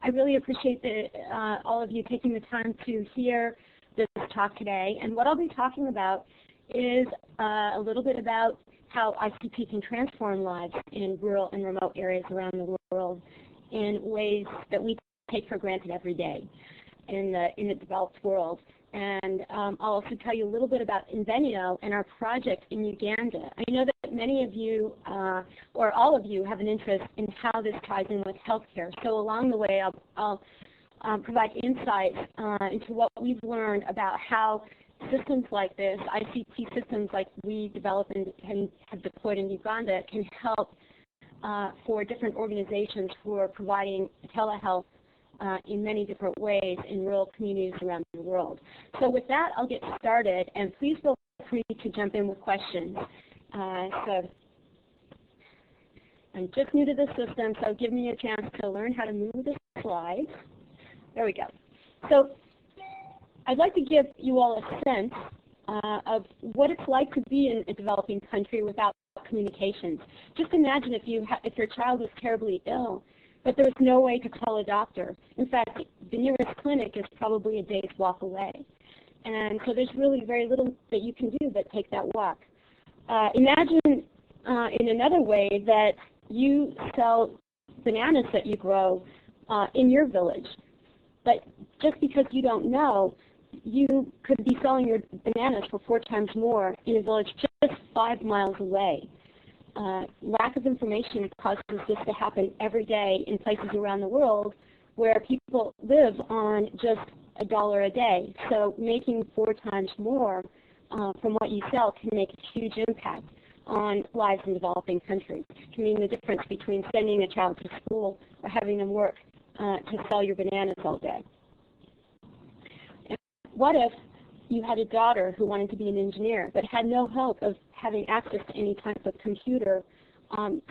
I really appreciate all of you taking the time to hear this talk today. And what I'll be talking about is a little bit about how ICT can transform lives in rural and remote areas around the world in ways that we take for granted every day in the developed world. And I'll also tell you a little bit about Inveneo and our project in Uganda. I know that many of you, or all of you, have an interest in how this ties in with healthcare. So along the way, I'll provide insights into what we've learned about how systems like this, ICT systems like we develop and have deployed in Uganda, can help for different organizations who are providing telehealth in many different ways in rural communities around the world. So with that, I'll get started, and please feel free to jump in with questions. So I'm just new to the system, so give me a chance to learn how to move the slides. There we go. So I'd like to give you all a sense of what it's like to be in a developing country without communications. Just imagine if your child was terribly ill, but there was no way to call a doctor. In fact, the nearest clinic is probably a day's walk away. And so there's really very little that you can do but take that walk. Imagine in another way that you sell bananas that you grow in your village. But just because you don't know, you could be selling your bananas for 4 times more in a village just 5 miles away. Lack of information causes this to happen every day in places around the world where people live on just $1 a day. So making 4 times more from what you sell can make a huge impact on lives in developing countries. It can mean the difference between sending a child to school or having them work to sell your bananas all day. And what if you had a daughter who wanted to be an engineer but had no hope of having access to any type of computer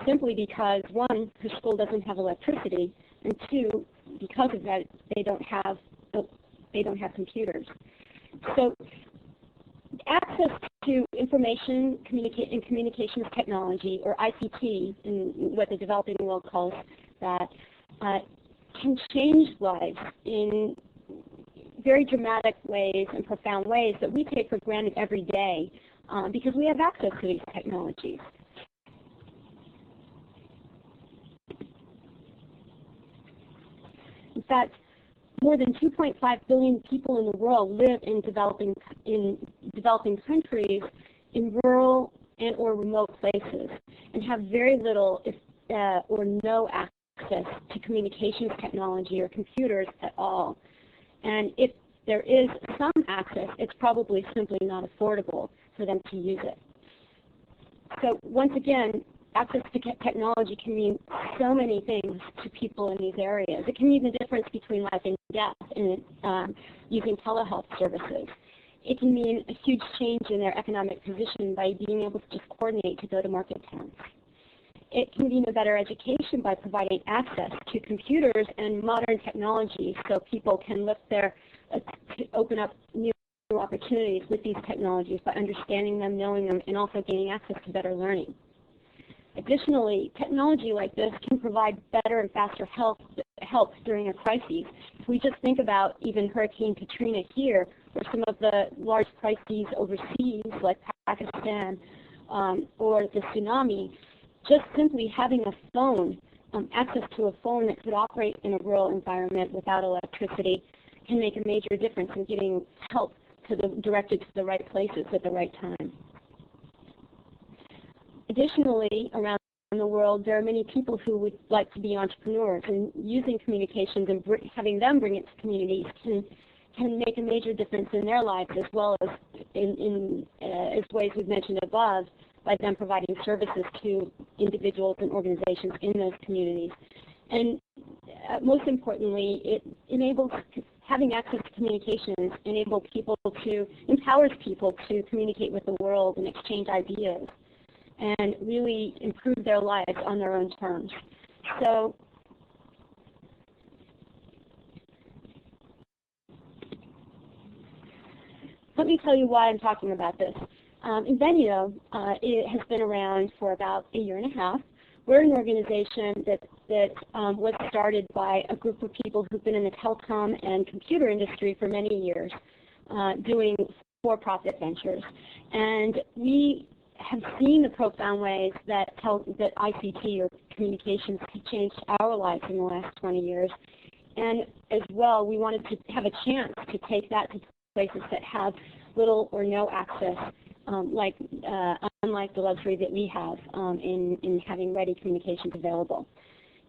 simply because, 1, her school doesn't have electricity, and 2, because of that, they don't have computers. So access to information and communications technology, or ICT, in what the developing world calls that, can change lives in very dramatic ways and profound ways that we take for granted every day because we have access to these technologies. In fact, more than 2.5 billion people in the world live in developing countries in rural and or remote places and have very little or no access to communications technology or computers at all. And if there is some access, it's probably simply not affordable for them to use it. So once again, access to technology can mean so many things to people in these areas. It can mean the difference between life and death in using telehealth services. It can mean a huge change in their economic position by being able to just coordinate to go to market towns. It can mean a better education by providing access to computers and modern technology so people can lift open up new opportunities with these technologies by understanding them, knowing them, and also gaining access to better learning. Additionally, technology like this can provide better and faster help during a crisis. If we just think about even Hurricane Katrina here, or some of the large crises overseas like Pakistan or the tsunami, just simply having a phone, access to a phone that could operate in a rural environment without electricity can make a major difference in getting help directed to the right places at the right time. Additionally, around the world, there are many people who would like to be entrepreneurs, and using communications and having them bring it to communities can make a major difference in their lives, as well as as ways we've mentioned above, by them providing services to individuals and organizations in those communities. And most importantly, it enables, having access to communications empowers people to communicate with the world and exchange ideas and really improve their lives on their own terms. So let me tell you why I'm talking about this. Inveneo it has been around for about 1.5 years. We're an organization that that was started by a group of people who've been in the telecom and computer industry for many years, doing for-profit ventures. And we have seen the profound ways that ICT or communications have changed our lives in the last 20 years. And as well, we wanted to have a chance to take that to places that have little or no access, unlike the luxury that we have in having ready communications available.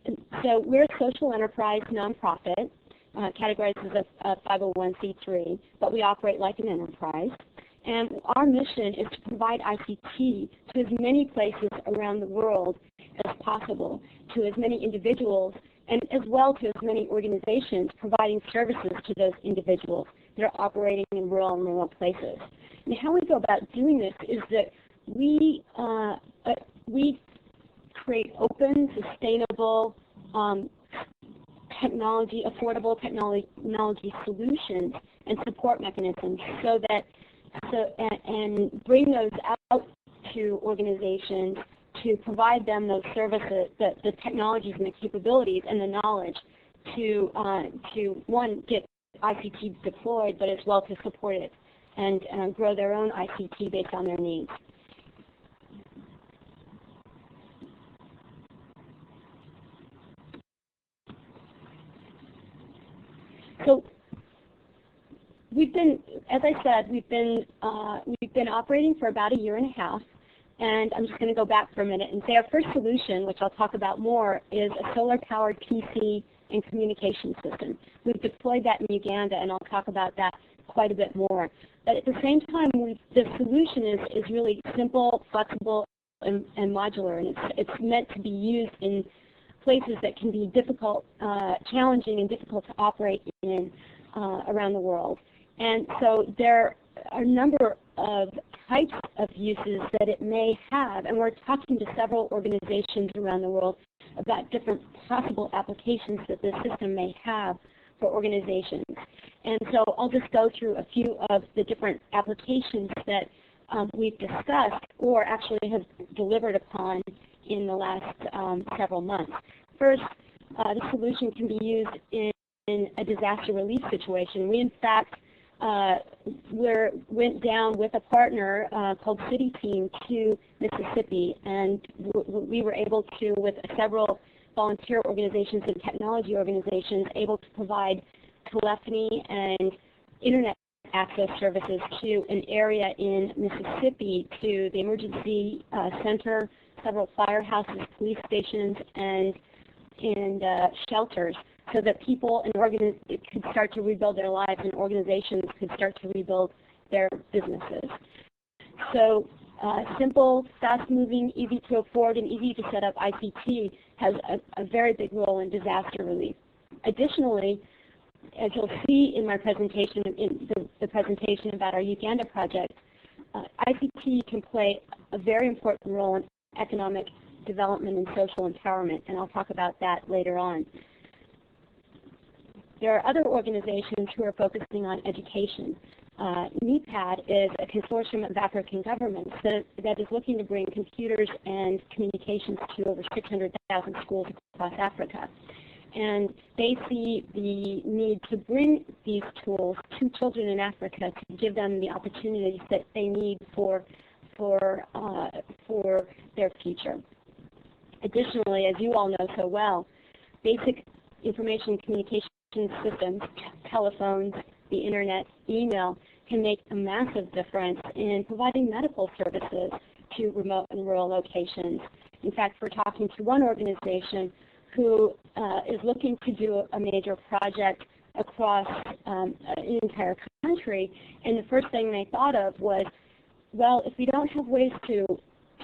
And so we're a social enterprise nonprofit, categorized as a 501c3, but we operate like an enterprise. And our mission is to provide ICT to as many places around the world as possible, to as many individuals, and as well to as many organizations providing services to those individuals that are operating in rural and remote places. And how we go about doing this is that we create open, sustainable, affordable technology solutions and support mechanisms and bring those out to organizations to provide them those services, the technologies and the capabilities and the knowledge to one, get ICT deployed, but as well to support it and grow their own ICT based on their needs. So we've been, as I said, we've been operating for about a year and a half, and I'm just going to go back for a minute and say our first solution, which I'll talk about more, is a solar-powered PC and communication system. We've deployed that in Uganda, and I'll talk about that quite a bit more. But at the same time, the solution is really simple, flexible, and modular, and it's meant to be used in places that can be difficult, challenging and difficult to operate in around the world. And so there are a number of types of uses that it may have, and we're talking to several organizations around the world about different possible applications that this system may have for organizations. And so I'll just go through a few of the different applications that we've discussed or actually have delivered upon in the last several months. First, the solution can be used in a disaster relief situation. We, in fact, went down with a partner called City Team to Mississippi, and we were able to, with several volunteer organizations and technology organizations, able to provide telephony and internet access services to an area in Mississippi, to the emergency center, several firehouses, police stations, and shelters, so that people and could start to rebuild their lives and organizations could start to rebuild their businesses. So simple, fast-moving, easy to afford, and easy to set up ICT has a very big role in disaster relief. Additionally, as you'll see in my presentation, in the presentation about our Uganda project, ICT can play a very important role in economic development and social empowerment, and I'll talk about that later on. There are other organizations who are focusing on education. NEPAD is a consortium of African governments that is looking to bring computers and communications to over 600,000 schools across Africa. And they see the need to bring these tools to children in Africa to give them the opportunities that they need for their future. Additionally, as you all know so well, basic information communication systems, telephones, the internet, email, can make a massive difference in providing medical services to remote and rural locations. In fact, we're talking to one organization who is looking to do a major project across an entire country, and the first thing they thought of was, well, if we don't have ways to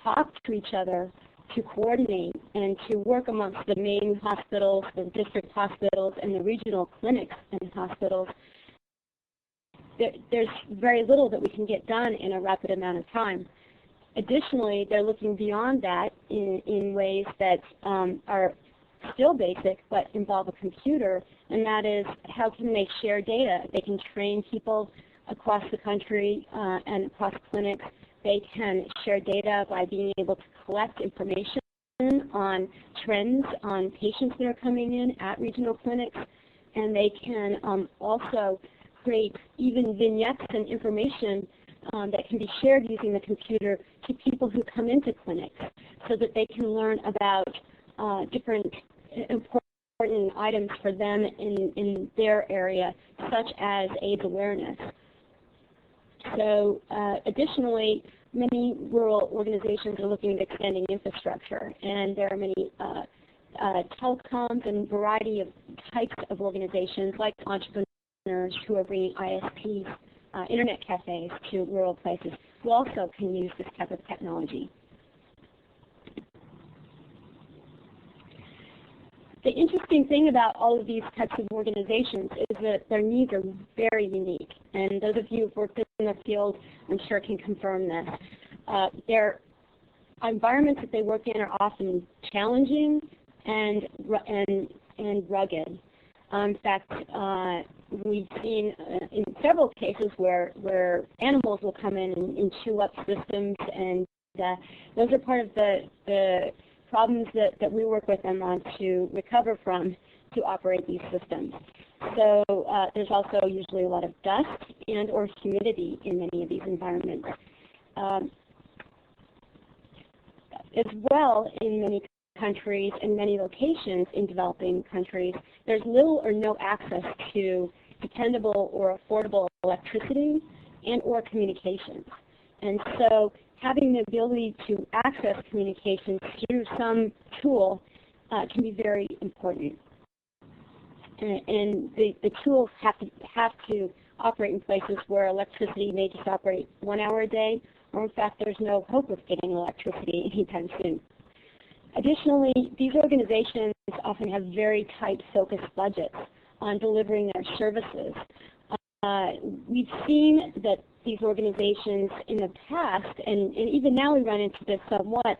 talk to each other, to coordinate, and to work amongst the main hospitals, the district hospitals, and the regional clinics and hospitals, there's very little that we can get done in a rapid amount of time. Additionally, they're looking beyond that in ways that are still basic but involve a computer, and that is, how can they share data? They can train people across the country and across clinics. They can share data by being able to collect information on trends on patients that are coming in at regional clinics, and they can also create even vignettes and information that can be shared using the computer to people who come into clinics so that they can learn about different important items for them in their area, such as AIDS awareness. So additionally, many rural organizations are looking at extending infrastructure, and there are many telecoms and variety of types of organizations like entrepreneurs who are bringing ISPs, internet cafes to rural places, who also can use this type of technology. The interesting thing about all of these types of organizations is that their needs are very unique, and those of you who've worked in the field, I'm sure, can confirm this. Their environments that they work in are often challenging and rugged. In fact, we've seen in several cases where animals will come in and chew up systems, and those are part of the problems that we work with them on to recover from to operate these systems. So there's also usually a lot of dust and or humidity in many of these environments. As well, in many countries and many locations in developing countries, there's little or no access to dependable or affordable electricity and or communications. And so having the ability to access communications through some tool can be very important. And the tools have to operate in places where electricity may just operate 1 hour a day, or in fact there's no hope of getting electricity anytime soon. Additionally, these organizations often have very tight focused budgets on delivering their services. We've seen that these organizations in the past, and even now we run into this somewhat,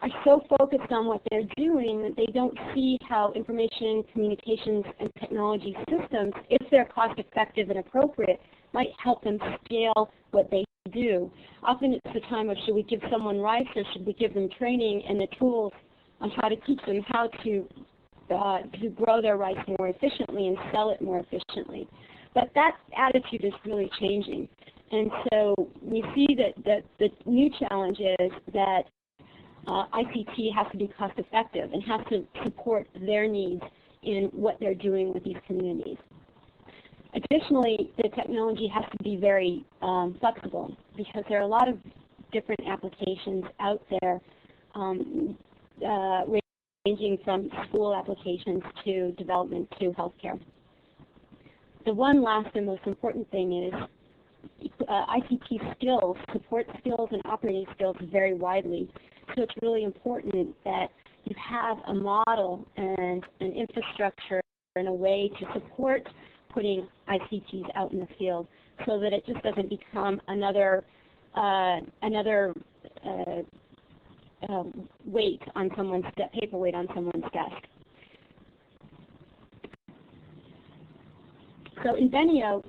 are so focused on what they're doing that they don't see how information, communications, and technology systems, if they're cost effective and appropriate, might help them scale what they do. Often it's the time of, should we give someone rights or should we give them training and the tools on how to teach them how to grow their rights more efficiently and sell it more efficiently. But that attitude is really changing. And so we see that the new challenge is that ICT has to be cost effective and has to support their needs in what they're doing with these communities. Additionally, the technology has to be very flexible, because there are a lot of different applications out there, ranging from school applications to development to healthcare. The one last and most important thing is ICT skills, support skills, and operating skills vary widely. So it's really important that you have a model and an infrastructure and a way to support putting ICTs out in the field, so that it just doesn't become another weight on someone's paperweight on someone's desk. So Inveneo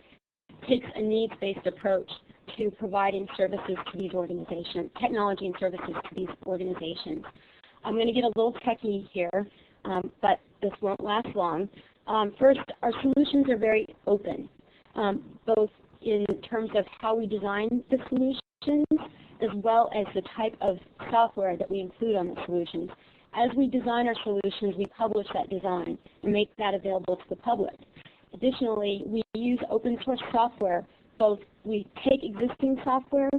takes a needs-based approach to providing services to these organizations, technology and services to these organizations. I'm going to get a little techie here, but this won't last long. First, our solutions are very open, both in terms of how we design the solutions, as well as the type of software that we include on the solutions. As we design our solutions, we publish that design and make that available to the public. Additionally, we use open source software. Both we take existing software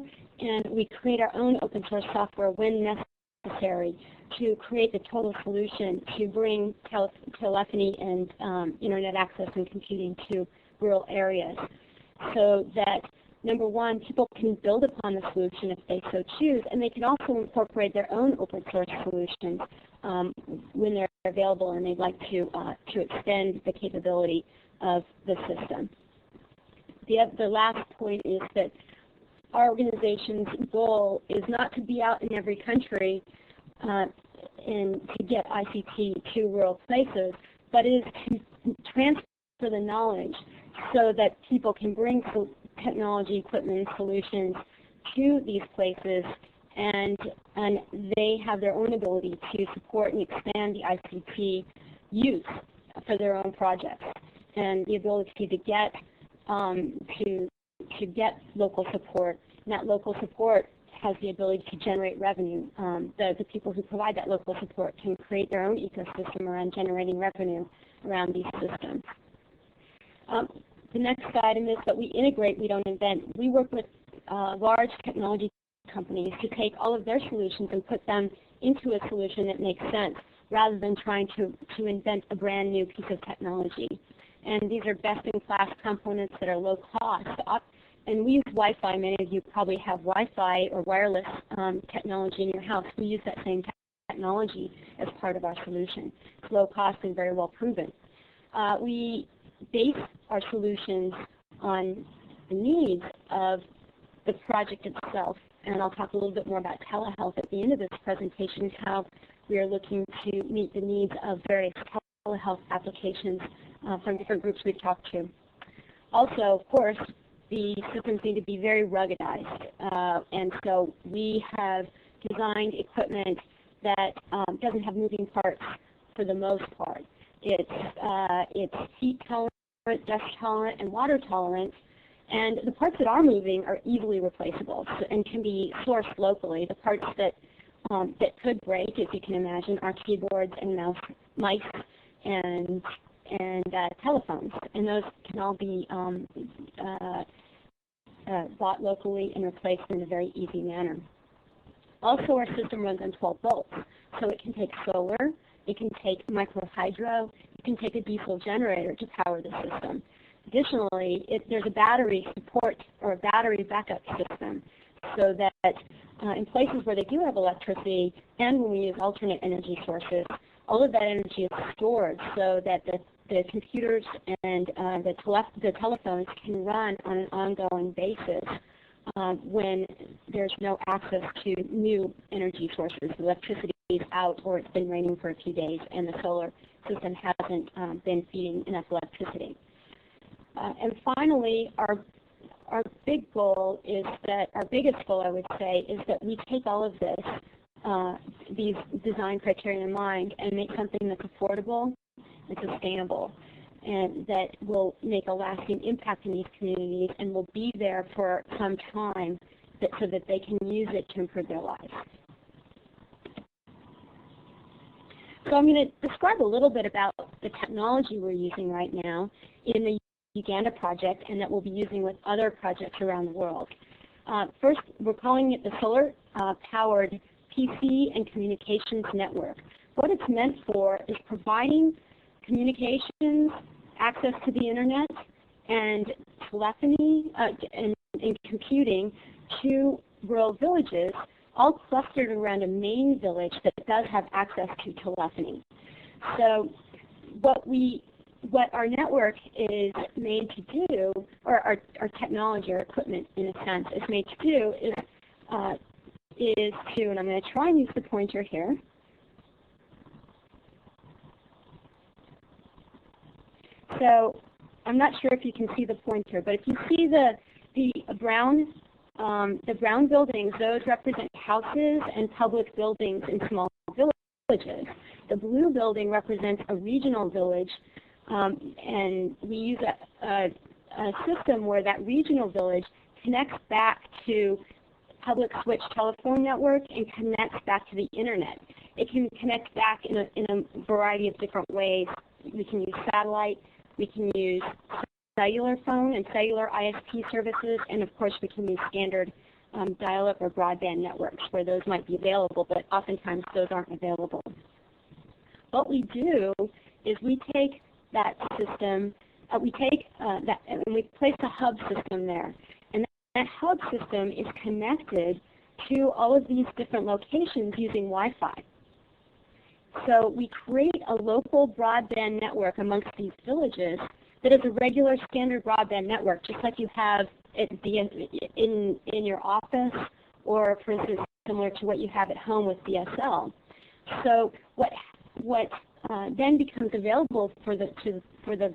and we create our own open source software when necessary to create the total solution to bring telephony and internet access and computing to rural areas, so that, number one, people can build upon the solution if they so choose, and they can also incorporate their own open source solutions when they're available and they'd like to extend the capability of the system. The last point is that our organization's goal is not to be out in every country and to get ICT to rural places, but is to transfer the knowledge so that people can bring technology, equipment, and solutions to these places and they have their own ability to support and expand the ICT use for their own projects, and the ability to get to get local support. And that local support has the ability to generate revenue. The people who provide that local support can create their own ecosystem around generating revenue around these systems. The next item is that we integrate, we don't invent. We work with large technology companies to take all of their solutions and put them into a solution that makes sense, rather than trying to invent a brand new piece of technology. And these are best-in-class components that are low cost. And we use Wi-Fi. Many of you probably have Wi-Fi or wireless technology in your house. We use that same technology as part of our solution. It's low cost and very well proven. We base our solutions on the needs of the project itself. And I'll talk a little bit more about telehealth at the end of this presentation, is how we are looking to meet the needs of various telehealth applications from different groups we've talked to. Also, of course, the systems need to be very ruggedized, and so we have designed equipment that doesn't have moving parts for the most part. It's heat tolerant, dust tolerant, and water tolerant, and the parts that are moving are easily replaceable and can be sourced locally. The parts that could break, as you can imagine, are keyboards and mice and telephones, and those can all be bought locally and replaced in a very easy manner. Also, our system runs on 12 volts, so it can take solar, it can take micro hydro, it can take a diesel generator to power the system. Additionally, there's a battery support or a battery backup system, so that in places where they do have electricity and when we use alternate energy sources, all of that energy is stored so that the computers and the telephones can run on an ongoing basis when there's no access to new energy sources. The electricity is out, or it's been raining for a few days and the solar system hasn't been feeding enough electricity. And finally, our big goal is that, our biggest goal I would say, is that we take all of this, these design criteria in mind, and make something that's affordable and sustainable, and that will make a lasting impact in these communities and will be there for some time so that they can use it to improve their lives. So I'm going to describe a little bit about the technology we're using right now in the Uganda project, and that we'll be using with other projects around the world. First, we're calling it the Solar-Powered PC and Communications Network. What it's meant for is providing communications, access to the internet, and telephony and computing to rural villages, all clustered around a main village that does have access to telephony. So what our network is made to do, or our technology or equipment in a sense is made to do, is to, and I'm going to try and use the pointer here. So I'm not sure if you can see the pointer, but if you see the brown buildings, those represent houses and public buildings in small villages. The blue building represents a regional village, and we use a system where that regional village connects back to public switch telephone network and connects back to the internet. It can connect back in a variety of different ways. We can use satellite, we can use cellular phone and cellular ISP services, and of course we can use standard dial-up or broadband networks where those might be available, but oftentimes those aren't available. What we do is we take that system, we take that and we place a hub system there. And that hub system is connected to all of these different locations using Wi-Fi. So we create a local broadband network amongst these villages that is a regular standard broadband network, just like you have in your office, or for instance, similar to what you have at home with DSL. So what then becomes available for the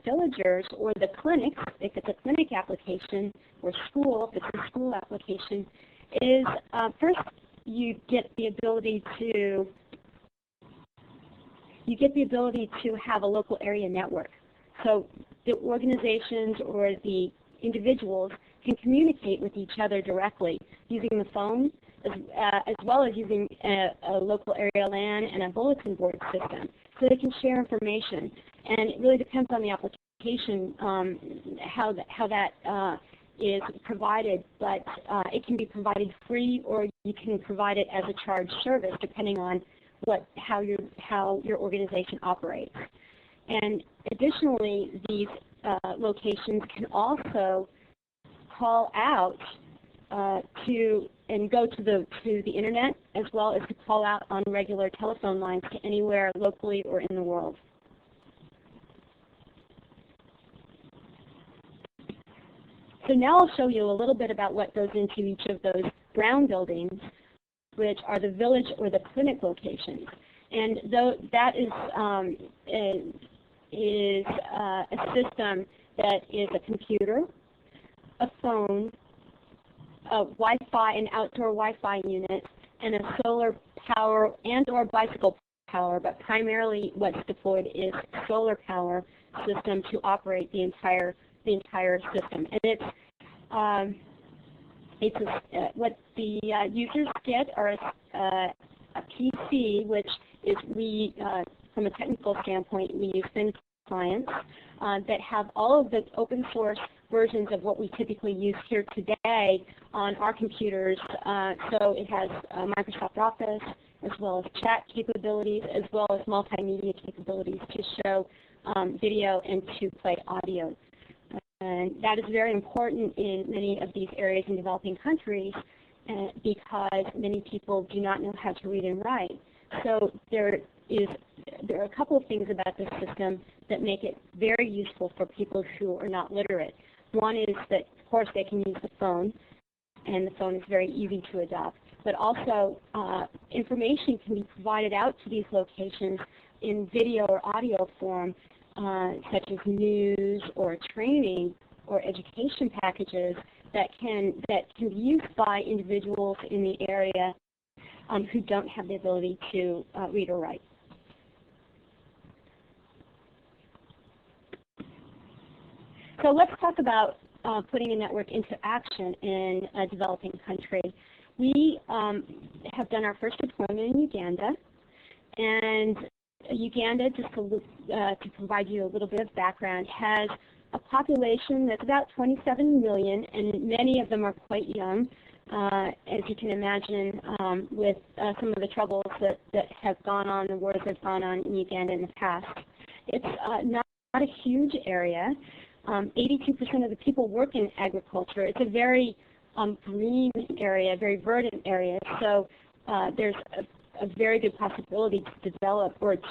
villagers or the clinics, if it's a clinic application, or school, if it's a school application, is first you get the ability to have a local area network. So the organizations or the individuals can communicate with each other directly using the phone, as well as using a local area LAN and a bulletin board system, so they can share information. And it really depends on the application how that is provided, but it can be provided free, or you can provide it as a charged service depending on how your organization operates. And additionally, these locations can also call out and go to the internet, as well as to call out on regular telephone lines to anywhere locally or in the world. So now I'll show you a little bit about what goes into each of those brown buildings, which are the village or the clinic locations. And though that is a system that is a computer, a phone, a Wi-Fi, an outdoor Wi-Fi unit, and a solar power and or bicycle power, but primarily what's deployed is solar power system to operate the entire system. And what the users get are a PC, which is from a technical standpoint, we use thin clients that have all of the open source versions of what we typically use here today on our computers. So it has Microsoft Office, as well as chat capabilities, as well as multimedia capabilities to show video and to play audio. And that is very important in many of these areas in developing countries because many people do not know how to read and write. So there are a couple of things about this system that make it very useful for people who are not literate. One is that, of course, they can use the phone, and the phone is very easy to adopt. But also, information can be provided out to these locations in video or audio form, such as news or training or education packages that can be used by individuals in the area who don't have the ability to read or write. So let's talk about putting a network into action in a developing country. We have done our first deployment in Uganda, and Uganda, just to provide you a little bit of background, has a population that's about 27 million, and many of them are quite young, as you can imagine, with some of the troubles that have gone on, the wars that have gone on in Uganda in the past. It's not a huge area. 82% of the people work in agriculture. It's a very green area, very verdant area, so there's a very good possibility to develop or it's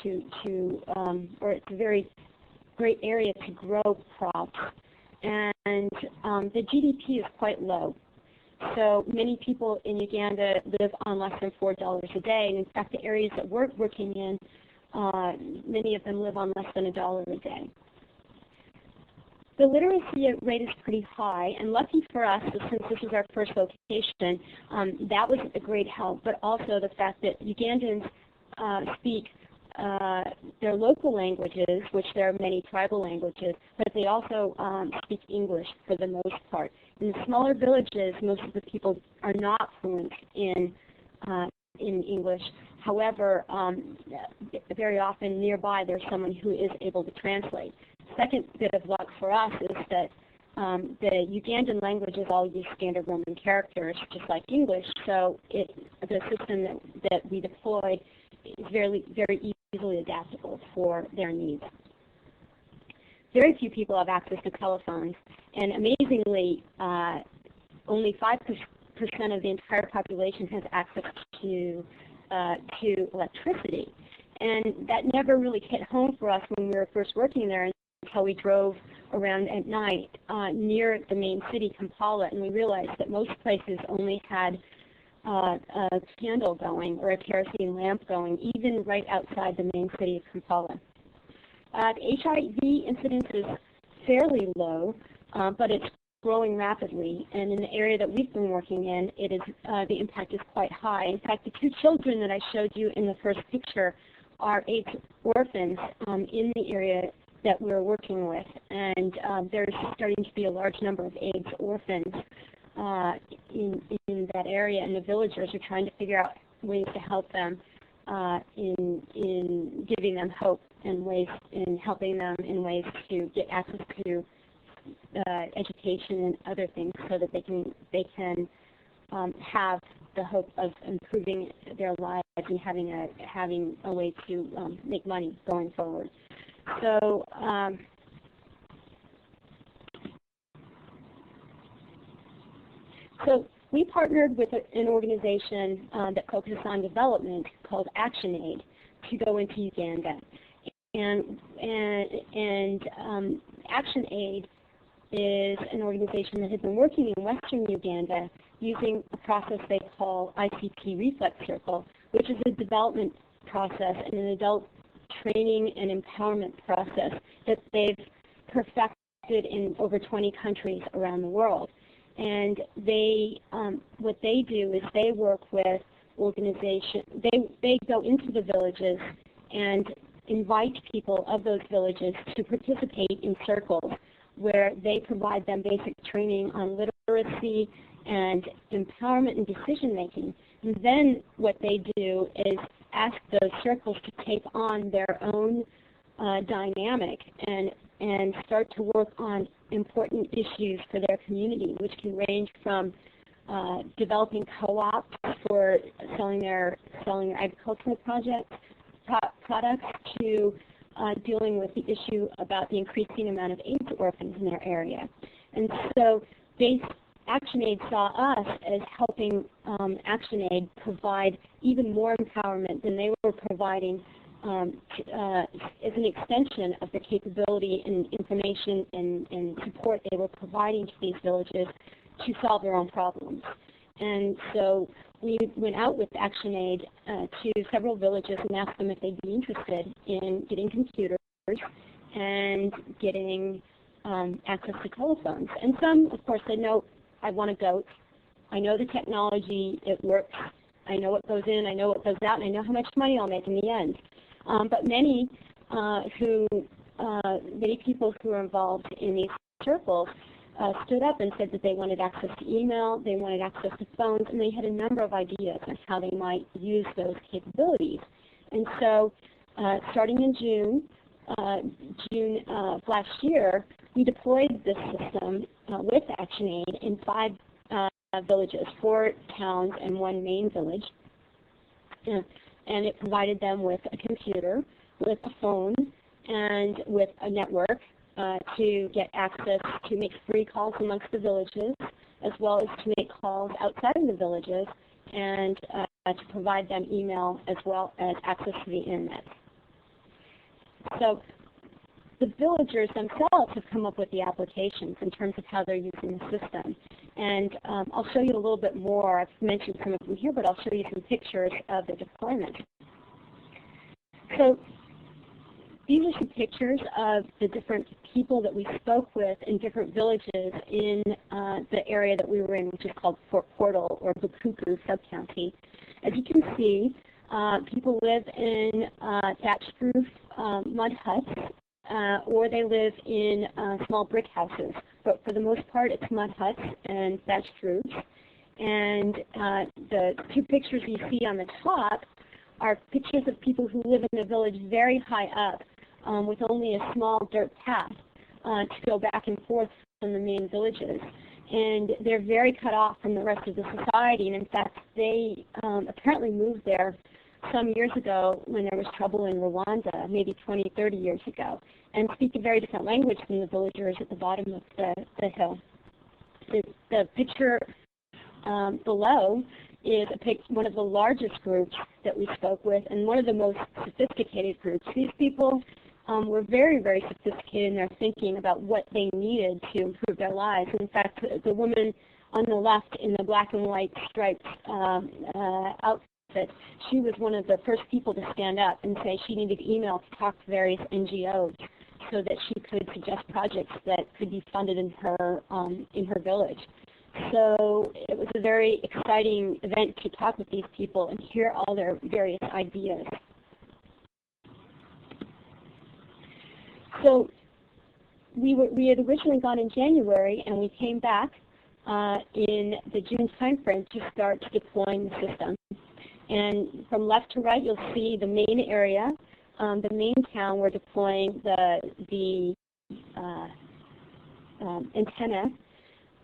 a very great area to grow crops. And the GDP is quite low. So many people in Uganda live on less than $4 a day. And in fact, the areas that we're working in, many of them live on less than $1 a day. The literacy rate is pretty high, and lucky for us, since this is our first location, that was a great help, but also the fact that Ugandans speak their local languages, which there are many tribal languages, but they also speak English for the most part. In the smaller villages, most of the people are not fluent in English. However, very often nearby there's someone who is able to translate. Second bit of luck for us is that the Ugandan languages all use standard Roman characters, just like English, so the system that we deployed is very easily adaptable for their needs. Very few people have access to telephones, and amazingly, only 5% of the entire population has access to electricity. And that never really hit home for us when we were first working there until we drove around at night near the main city, Kampala, and we realized that most places only had a candle going or a kerosene lamp going, even right outside the main city of Kampala. The HIV incidence is fairly low, but it's growing rapidly, and in the area that we've been working in, it is the impact is quite high. In fact, the 2 children that I showed you in the first picture are AIDS orphans in the area that we're working with, and there's starting to be a large number of AIDS orphans in that area, and the villagers are trying to figure out ways to help them in giving them hope and ways in helping them in ways to get access to education and other things so that they can have the hope of improving their lives and having a way to make money going forward. So so we partnered with an organization that focuses on development called ActionAid to go into Uganda, and ActionAid is an organization that has been working in Western Uganda using a process they call ICT Reflex Circle, which is a development process and an adult training and empowerment process that they've perfected in over 20 countries around the world. And they, what they do is they work with organizations. They go into the villages and invite people of those villages to participate in circles where they provide them basic training on literacy and empowerment and decision making. And then what they do is ask those circles to take on their own dynamic and start to work on important issues for their community, which can range from developing co-ops for selling their agricultural products to dealing with the issue about the increasing amount of AIDS orphans in their area. And so ActionAid saw us as helping ActionAid provide even more empowerment than they were providing as an extension of the capability and information and support they were providing to these villages to solve their own problems. And so we went out with ActionAid to several villages and asked them if they'd be interested in getting computers and getting access to telephones. And some, of course, said, no, I want a goat. I know the technology, it works. I know what goes in, I know what goes out, and I know how much money I'll make in the end. But many people who are involved in these circles stood up and said that they wanted access to email, they wanted access to phones, and they had a number of ideas on how they might use those capabilities. And so starting in June of last year, we deployed this system with ActionAid in 5 villages, 4 towns and 1 main village. And it provided them with a computer, with a phone, and with a network to get access to make free calls amongst the villages, as well as to make calls outside of the villages, and to provide them email as well as access to the internet. So the villagers themselves have come up with the applications in terms of how they're using the system. And I'll show you a little bit more. I've mentioned some of them here, but I'll show you some pictures of the deployment. So these are some pictures of the different people that we spoke with in different villages in the area that we were in, which is called Fort Portal or Bukuku sub-county. As you can see, people live in thatch-roof mud huts, or they live in small brick houses. But for the most part, it's mud huts and thatched roofs. And the 2 pictures you see on the top are pictures of people who live in the village very high up with only a small dirt path to go back and forth from the main villages. And they're very cut off from the rest of the society. And in fact, they apparently moved there some years ago when there was trouble in Rwanda, maybe 20, 30 years ago, and speak a very different language from the villagers at the bottom of the hill. The picture below is one of the largest groups that we spoke with and one of the most sophisticated groups. These people were very, very sophisticated in their thinking about what they needed to improve their lives. In fact, the woman on the left in the black and white striped outfit, she was one of the first people to stand up and say she needed email to talk to various NGOs so that she could suggest projects that could be funded in her village. So it was a very exciting event to talk with these people and hear all their various ideas. So we had originally gone in January, and we came back in the June timeframe to start deploying the system. And from left to right, you'll see the main area, the main town. We're deploying the antenna.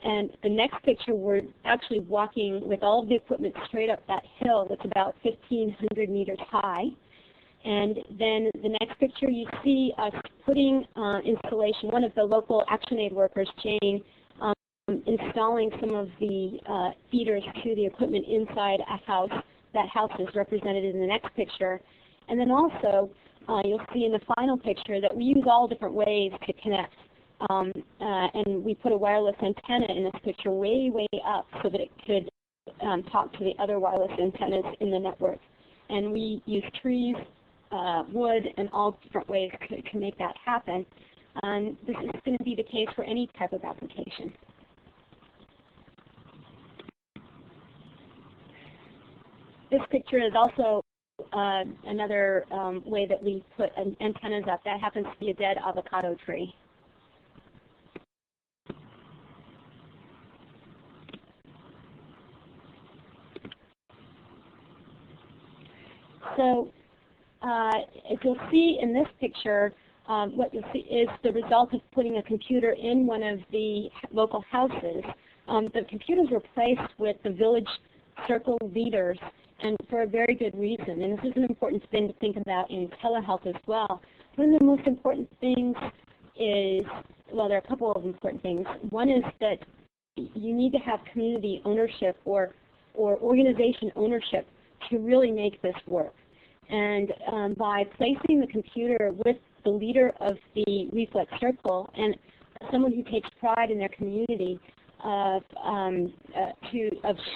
And the next picture, we're actually walking with all of the equipment straight up that hill that's about 1,500 meters high. And then the next picture, you see us putting installation, one of the local ActionAid workers, Jane, installing some of the feeders to the equipment inside a house. That house is represented in the next picture. And then also, you'll see in the final picture that we use all different ways to connect. And we put a wireless antenna in this picture way, way up so that it could talk to the other wireless antennas in the network. And we use trees, wood, and all different ways to make that happen. And this is going to be the case for any type of application. This picture is also another way that we put antennas up. That happens to be a dead avocado tree. So as you'll see in this picture, what you'll see is the result of putting a computer in one of the local houses. The computers were placed with the village circle leaders, and for a very good reason. And this is an important thing to think about in telehealth as well. One of the most important things is, well, there are a couple of important things. One is that you need to have community ownership or organization ownership to really make this work. And by placing the computer with the leader of the reflex circle and someone who takes pride in their community of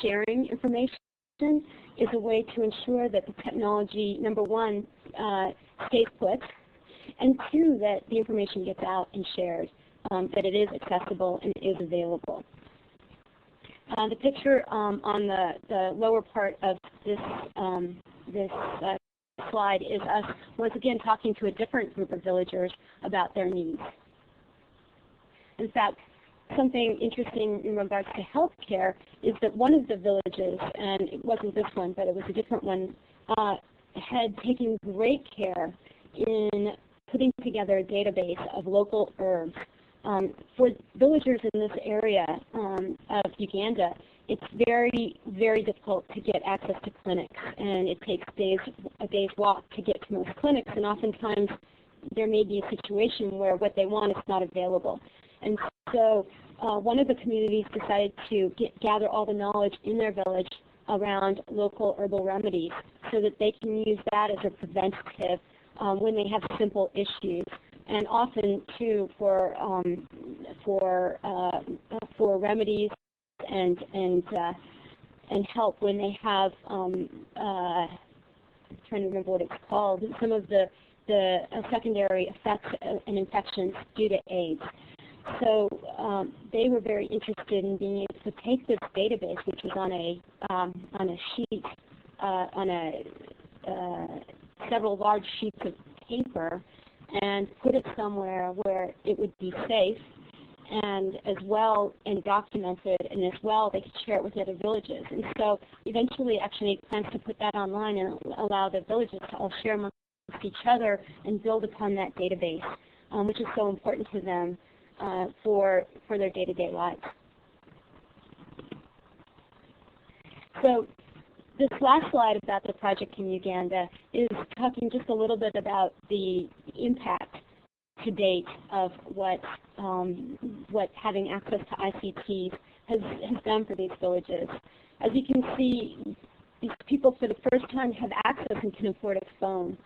sharing information is a way to ensure that the technology, number one, stays put, and two, that the information gets out and shared, that it is accessible and is available. The picture on the lower part of this slide is us once again talking to a different group of villagers about their needs. In fact, something interesting in regards to healthcare is that one of the villages, and it wasn't this one, but it was a different one, had taken great care in putting together a database of local herbs. For villagers in this area of Uganda, it's very, very difficult to get access to clinics, and it takes a day's walk to get to most clinics, and oftentimes there may be a situation where what they want is not available. And so one of the communities decided to gather all the knowledge in their village around local herbal remedies so that they can use that as a preventative when they have simple issues. And often, too, for remedies and help when they have, I'm trying to remember what it's called, some of the secondary effects and infections due to AIDS. So they were very interested in being able to take this database, which was on a sheet, several large sheets of paper, and put it somewhere where it would be safe and as well and documented, and as well they could share it with the other villages. And so eventually ActionAid plans to put that online and allow the villages to all share amongst each other and build upon that database, which is so important to them for their day-to-day lives. So this last slide about the project in Uganda is talking just a little bit about the impact to date of what having access to ICT has done for these villages. As you can see, these people for the first time have access and can afford a phone.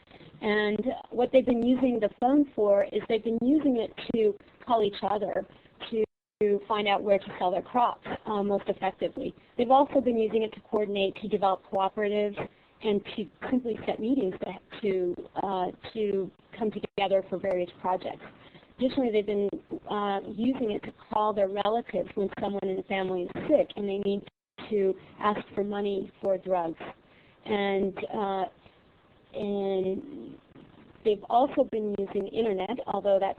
And what they've been using the phone for is they've been using it to call each other to find out where to sell their crops most effectively. They've also been using it to coordinate, to develop cooperatives, and to simply set meetings to come together for various projects. Additionally, they've been using it to call their relatives when someone in the family is sick and they need to ask for money for drugs. And they've also been using the internet, although that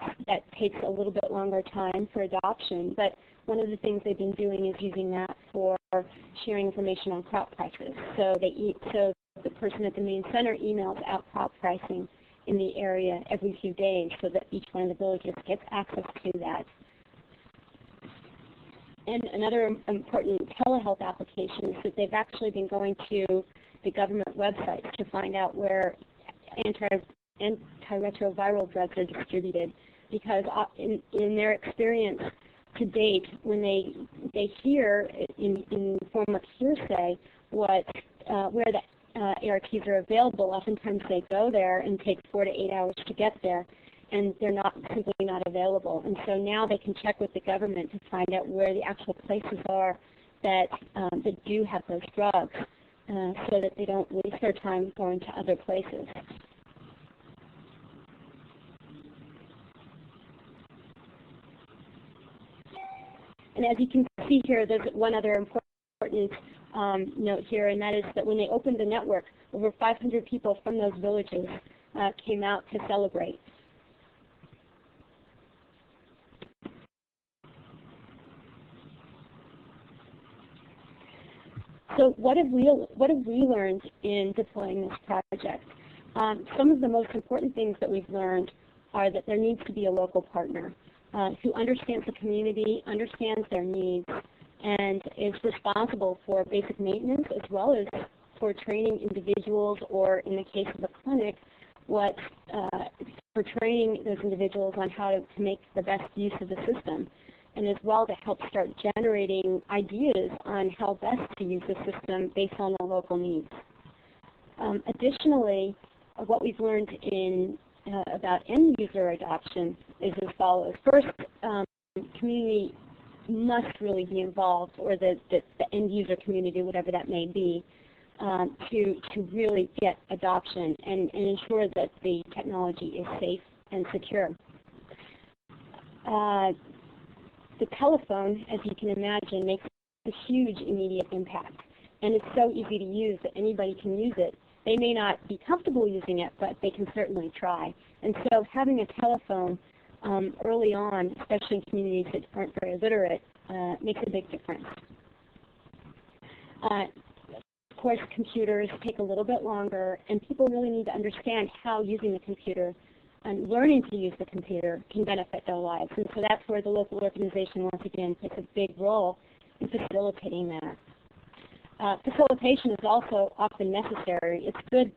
takes a little bit longer time for adoption. But one of the things they've been doing is using that for sharing information on crop prices. So so the person at the main center emails out crop pricing in the area every few days so that each one of the villages gets access to that. And another important telehealth application is that they've actually been going to the government websites to find out where antiretroviral drugs are distributed, because in their experience to date, when they hear in the form of hearsay where the ARTs are available, oftentimes they go there and take 4 to 8 hours to get there, and they're simply not available. And so now they can check with the government to find out where the actual places are that do have those drugs, so that they don't waste their time going to other places. And as you can see here, there's one other important note here, and that is that when they opened the network, over 500 people from those villages came out to celebrate. So what have we learned in deploying this project? Some of the most important things that we've learned are that there needs to be a local partner who understands the community, understands their needs, and is responsible for basic maintenance as well as for training individuals, or in the case of the clinic, for training those individuals on how to make the best use of the system, and as well to help start generating ideas on how best to use the system based on the local needs. Additionally, what we've learned about end user adoption is as follows. First, community must really be involved, or the end user community, whatever that may be, to really get adoption and ensure that the technology is safe and secure. The telephone, as you can imagine, makes a huge immediate impact, and it's so easy to use that anybody can use it. They may not be comfortable using it, but they can certainly try. And so having a telephone early on, especially in communities that aren't very literate, makes a big difference. Of course, computers take a little bit longer, and people really need to understand how using the computer and learning to use the computer can benefit their lives. And so that's where the local organization, once again, takes a big role in facilitating that. Facilitation is also often necessary. It's good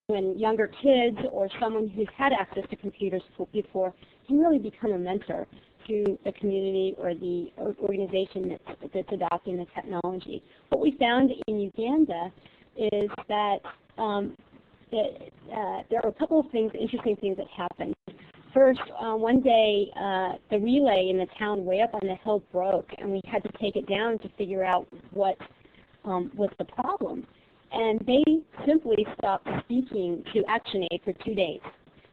when younger kids or someone who's had access to computers before can really become a mentor to the community or the organization that's adopting the technology. What we found in Uganda is that there are a couple of interesting things that happened. First, one day, the relay in the town way up on the hill broke, and we had to take it down to figure out what was the problem. And they simply stopped speaking to ActionAid for 2 days.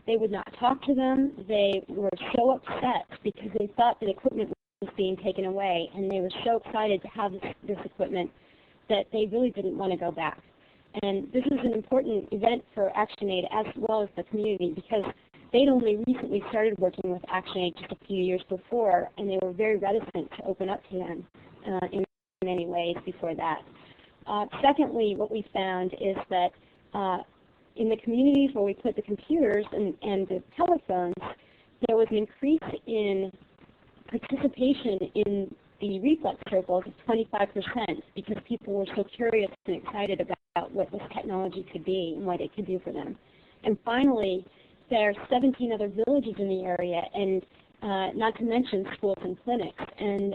They would not talk to them. They were so upset because they thought that equipment was being taken away, and they were so excited to have this equipment that they really didn't want to go back. And this is an important event for ActionAid as well as the community, because they'd only recently started working with ActionAid just a few years before, and they were very reticent to open up to them in many ways before that. Secondly, what we found is that in the communities where we put the computers and the telephones, there was an increase in participation in the reflex circles of 25% because people were so curious and excited about what this technology could be and what it could do for them. And finally, there are 17 other villages in the area, and not to mention schools and clinics. And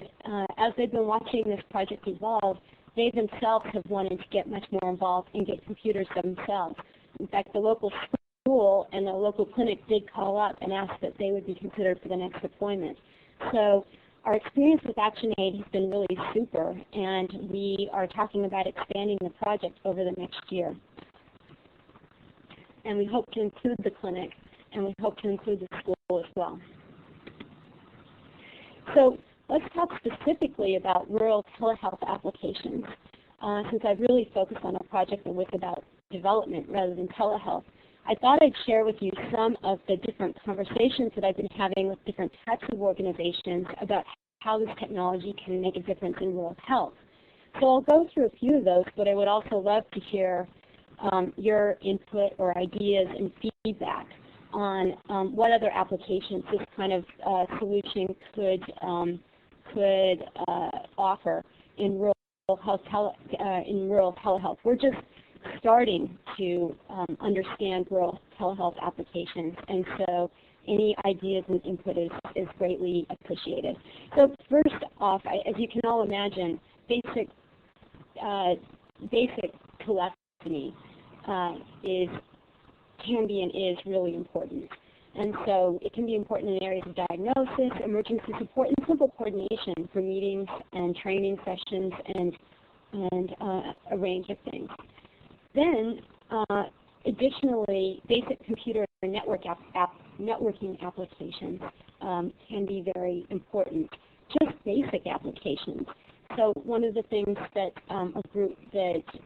as they've been watching this project evolve, they themselves have wanted to get much more involved and get computers themselves. In fact, the local school and the local clinic did call up and ask that they would be considered for the next deployment. So our experience with ActionAid has been really super, and we are talking about expanding the project over the next year. And we hope to include the clinic, and we hope to include the school as well. So let's talk specifically about rural telehealth applications. Since I've really focused on a project that was about development rather than telehealth, I thought I'd share with you some of the different conversations that I've been having with different types of organizations about how this technology can make a difference in rural health. So I'll go through a few of those, but I would also love to hear your input or ideas and feedback on what other applications this kind of solution could offer in rural telehealth. We're just starting to understand rural telehealth applications, and so any ideas and input is greatly appreciated. So first off, as you can all imagine, basic telephony can be and is really important. And so it can be important in areas of diagnosis, emergency support, and simple coordination for meetings and training sessions and a range of things. Then, additionally, basic computer and networking applications can be very important, just basic applications. So one of the things that a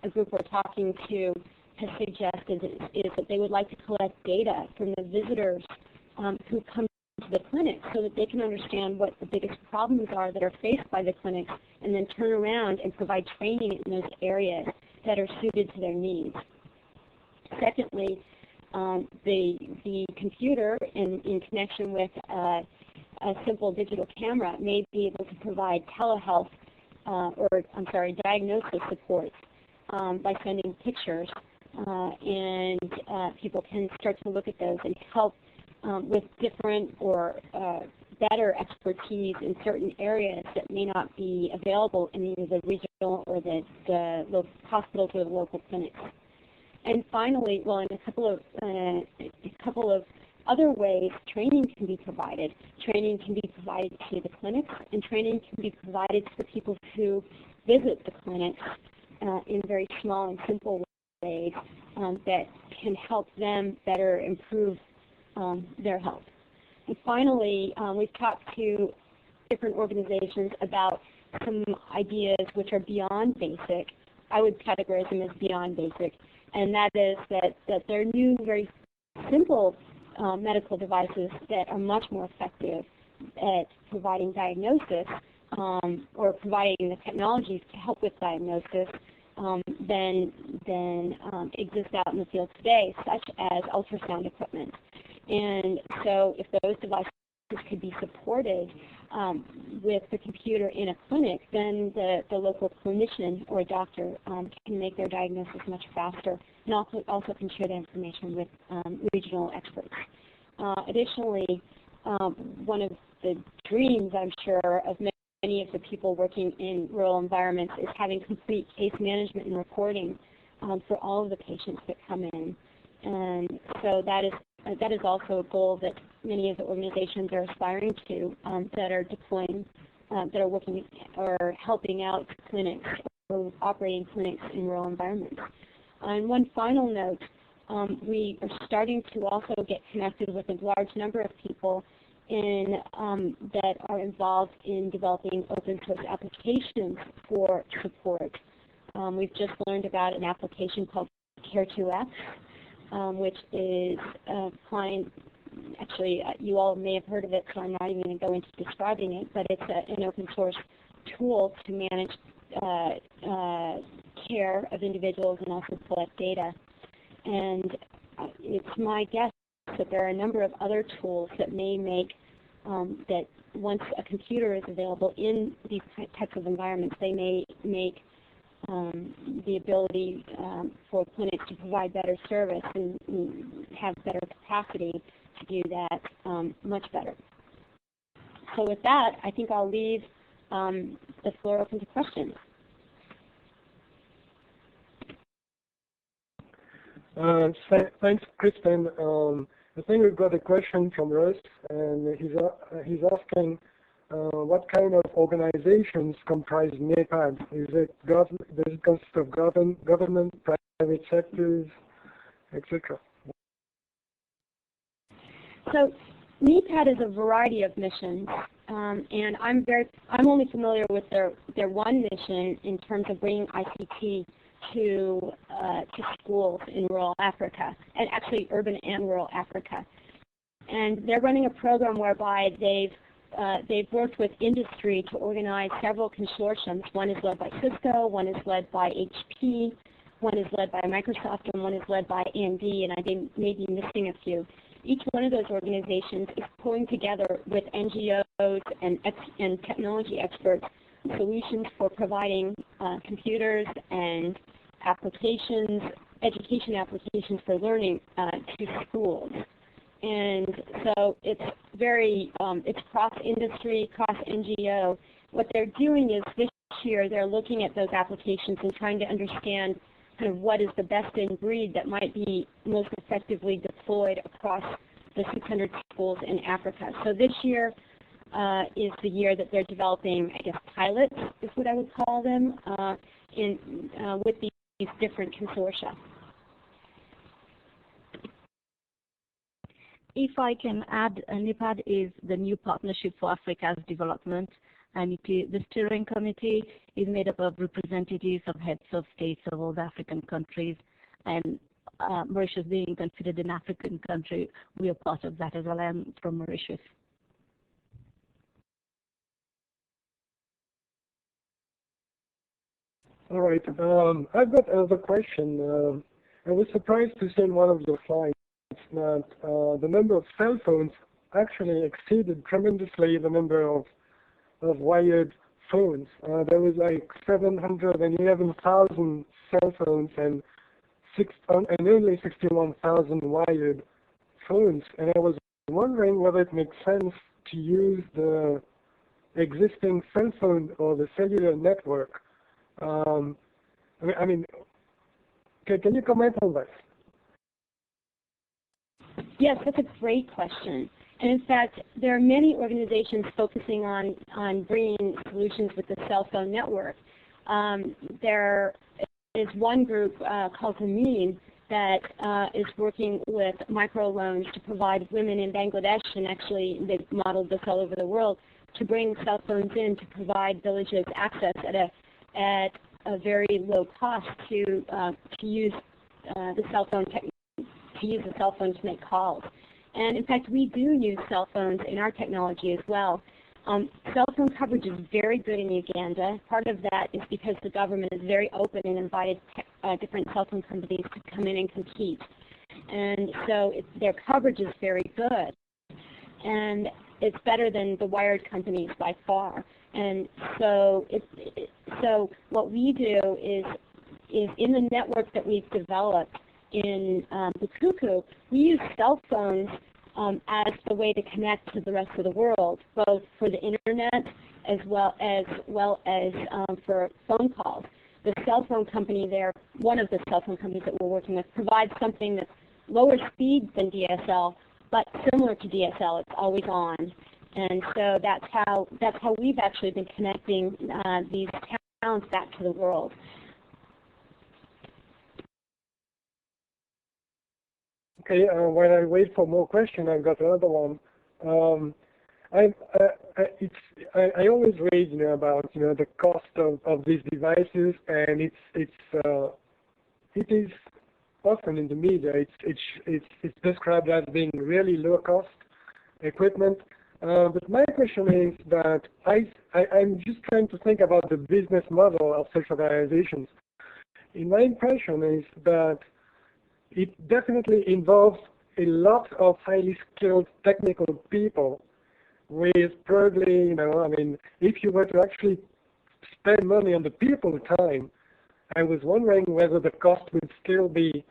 group we're talking to has suggested is that they would like to collect data from the visitors who come to the clinic so that they can understand what the biggest problems are that are faced by the clinics, and then turn around and provide training in those areas that are suited to their needs. Secondly, the computer in connection with a simple digital camera may be able to provide telehealth diagnosis support by sending pictures, and people can start to look at those and help with different or better expertise in certain areas that may not be available in either the regional or the local hospitals or the local clinics. And finally, well, in a couple of other ways, training can be provided. Training can be provided to the clinics, and training can be provided to the people who visit the clinics in very small and simple ways that can help them better improve their health. And finally, we've talked to different organizations about some ideas which are beyond basic. I would categorize them as beyond basic, and that is that there are new, very simple medical devices that are much more effective at providing diagnosis or providing the technologies to help with diagnosis than exist out in the field today, such as ultrasound equipment. And so if those devices could be supported with the computer in a clinic, then the local clinician or doctor can make their diagnosis much faster, and also can share the information with regional experts. Additionally, one of the dreams, I'm sure, of many of the people working in rural environments is having complete case management and reporting for all of the patients that come in. And so that is also a goal that many of the organizations are aspiring to that are deploying, that are working or helping out clinics or operating clinics in rural environments. And one final note, we are starting to also get connected with a large number of people that are involved in developing open source applications for support. We've just learned about an application called Care2X, which is applying, actually you all may have heard of it, so I'm not even going to go into describing it, but it's an open source tool to manage care of individuals and also collect data. And it's my guess that there are a number of other tools that may make that once a computer is available in these types of environments, they may make the ability for clinics to provide better service and have better capacity to do that much better. So with that, I think I'll leave the floor open to questions. Thanks, Kristen. I think we've got a question from Russ, and he's asking what kind of organizations comprise NEPAD? Does it consist of government, private sectors, etc.? So NEPAD is a variety of missions, and I'm only familiar with their one mission in terms of bringing ICT to schools in rural Africa, and actually urban and rural Africa. And they're running a program whereby they've worked with industry to organize several consortiums. One is led by Cisco, one is led by HP, one is led by Microsoft, and one is led by AMD, and I may be missing a few. Each one of those organizations is pulling together with NGOs and technology experts solutions for providing computers and applications, education applications for learning to schools. And so it's very, it's cross-industry, cross-NGO. What they're doing is this year they're looking at those applications and trying to understand kind of what is the best in breed that might be most effectively deployed across the 600 schools in Africa. So this year is the year that they're developing, I guess, pilots is what I would call them, with these different consortia. If I can add, NIPAD is the New Partnership for Africa's Development, and the steering committee is made up of representatives of heads of states of all the African countries, and Mauritius being considered an African country, we are part of that as well. I'm from Mauritius. All right. I've got another question. I was surprised to see in one of your slides that the number of cell phones actually exceeded tremendously the number of wired phones. There was like 711,000 cell phones and only 61,000 wired phones. And I was wondering whether it makes sense to use the existing cell phone or the cellular network. I mean, can you comment on that? Yes, that's a great question. And in fact, there are many organizations focusing on bringing solutions with the cell phone network. There is one group called Amin that is working with microloans to provide women in Bangladesh, and actually they've modeled this all over the world, to bring cell phones in to provide villages access at a very low cost to use the cell phone to make calls. And in fact, we do use cell phones in our technology as well. Cell phone coverage is very good in Uganda. Part of that is because the government is very open and invited different cell phone companies to come in and compete. And so their coverage is very good. And it's better than the wired companies by far. And so so what we do is in the network that we've developed in Bukuku, we use cell phones as the way to connect to the rest of the world, both for the internet as well as for phone calls. The cell phone company there, one of the cell phone companies that we're working with, provides something that's lower speed than DSL, but similar to DSL. It's always on, and so that's how we've actually been connecting these towns back to the world. Okay, while I wait for more questions, I've got another one. I always read, about the cost of these devices, and it is often in the media. It's described as being really low cost equipment. But my question is that I'm just trying to think about the business model of such organizations. In my impression is that it definitely involves a lot of highly skilled technical people with probably, if you were to actually spend money on the people time, I was wondering whether the cost would still be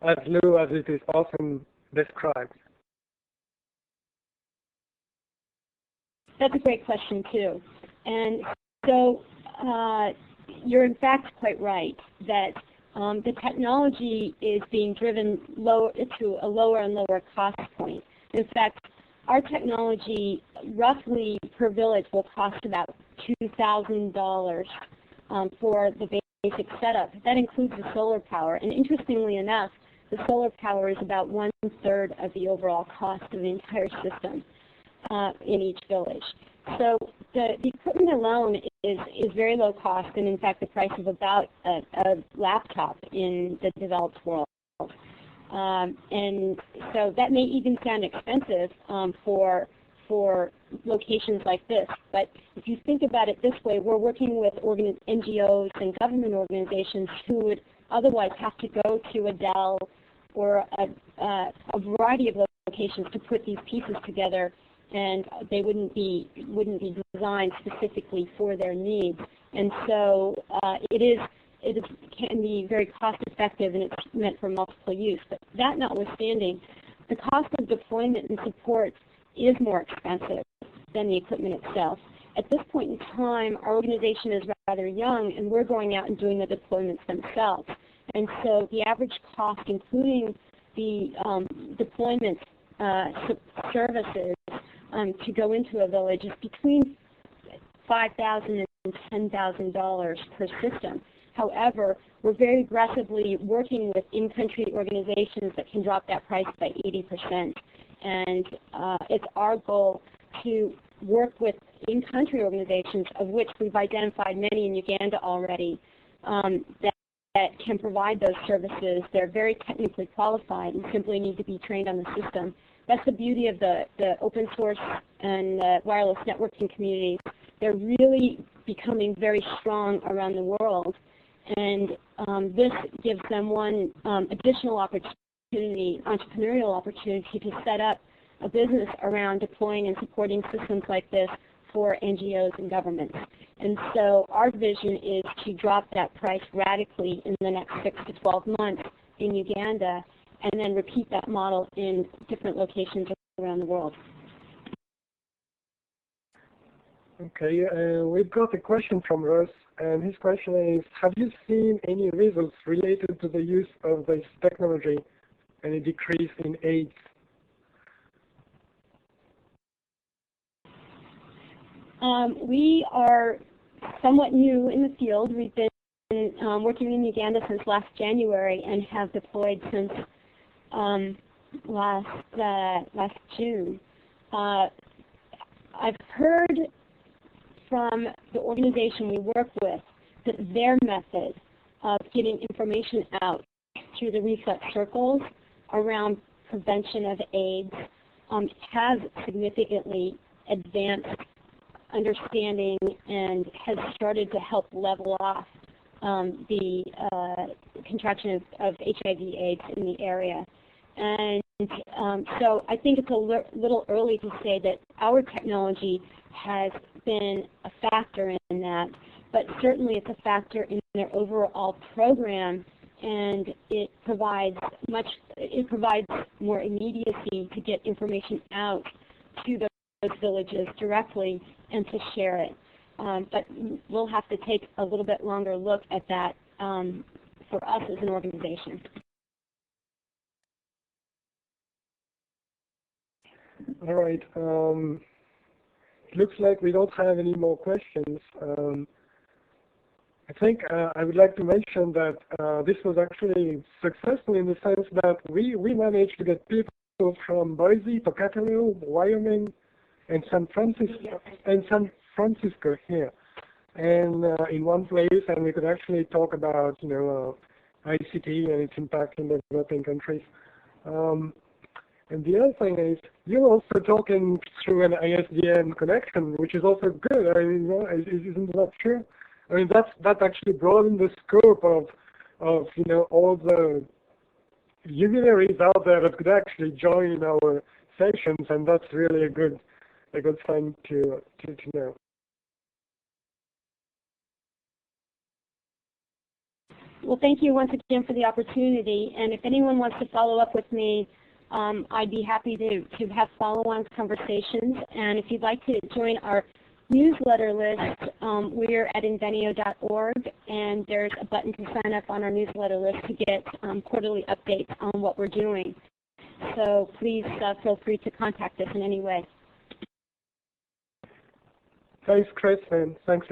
as low as it is often described. That's a great question, too. And so you're in fact quite right that the technology is being driven to a lower and lower cost point. In fact, our technology roughly per village will cost about $2,000 for the basic setup. That includes the solar power. And interestingly enough, the solar power is about 1/3 of the overall cost of the entire system. in each village. So the equipment alone is very low cost, and in fact the price of about a laptop in the developed world. And so that may even sound expensive for locations like this. But if you think about it this way, we're working with NGOs and government organizations who would otherwise have to go to a Dell or a variety of locations to put these pieces together, and they wouldn't be designed specifically for their needs. And so it can be very cost effective, and it's meant for multiple use. But that notwithstanding, the cost of deployment and support is more expensive than the equipment itself. At this point in time, our organization is rather young, and we're going out and doing the deployments themselves. And so the average cost, including the deployment services to go into a village, is between $5,000 and $10,000 per system. However, we're very aggressively working with in-country organizations that can drop that price by 80%. And it's our goal to work with in-country organizations, of which we've identified many in Uganda already, that can provide those services. They're very technically qualified and simply need to be trained on the system. That's the beauty of the open source and wireless networking communities. They're really becoming very strong around the world. And this gives them one additional entrepreneurial opportunity to set up a business around deploying and supporting systems like this for NGOs and governments. And so our vision is to drop that price radically in the next 6 to 12 months in Uganda, and then repeat that model in different locations around the world. Okay, we've got a question from Russ, and his question is, have you seen any results related to the use of this technology and a decrease in AIDS? We are somewhat new in the field. We've been working in Uganda since last January and have deployed since last June. I've heard from the organization we work with that their method of getting information out through the reflex circles around prevention of AIDS has significantly advanced understanding and has started to help level off the contraction of HIV/AIDS in the area. And so I think it's a little early to say that our technology has been a factor in that, but certainly it's a factor in their overall program, and it provides more immediacy to get information out to those villages directly and to share it. But we'll have to take a little bit longer look at that for us as an organization. All right. It looks like we don't have any more questions. I think I would like to mention that this was actually successful in the sense that we managed to get people from Boise, Pocatello, Wyoming, and San Francisco here, and in one place, and we could actually talk about ICT and its impact in developing countries. And the other thing is, you're also talking through an ISDN connection, which is also good. I mean, isn't that true? I mean, that actually broadened the scope of all the luminaries out there that could actually join our sessions, and that's really a good thing to know. Well, thank you once again for the opportunity, and if anyone wants to follow up with me, I'd be happy to have follow-on conversations. And if you'd like to join our newsletter list, we're at inveneo.org, and there's a button to sign up on our newsletter list to get quarterly updates on what we're doing. So please feel free to contact us in any way. Thanks, Chris, and thanks.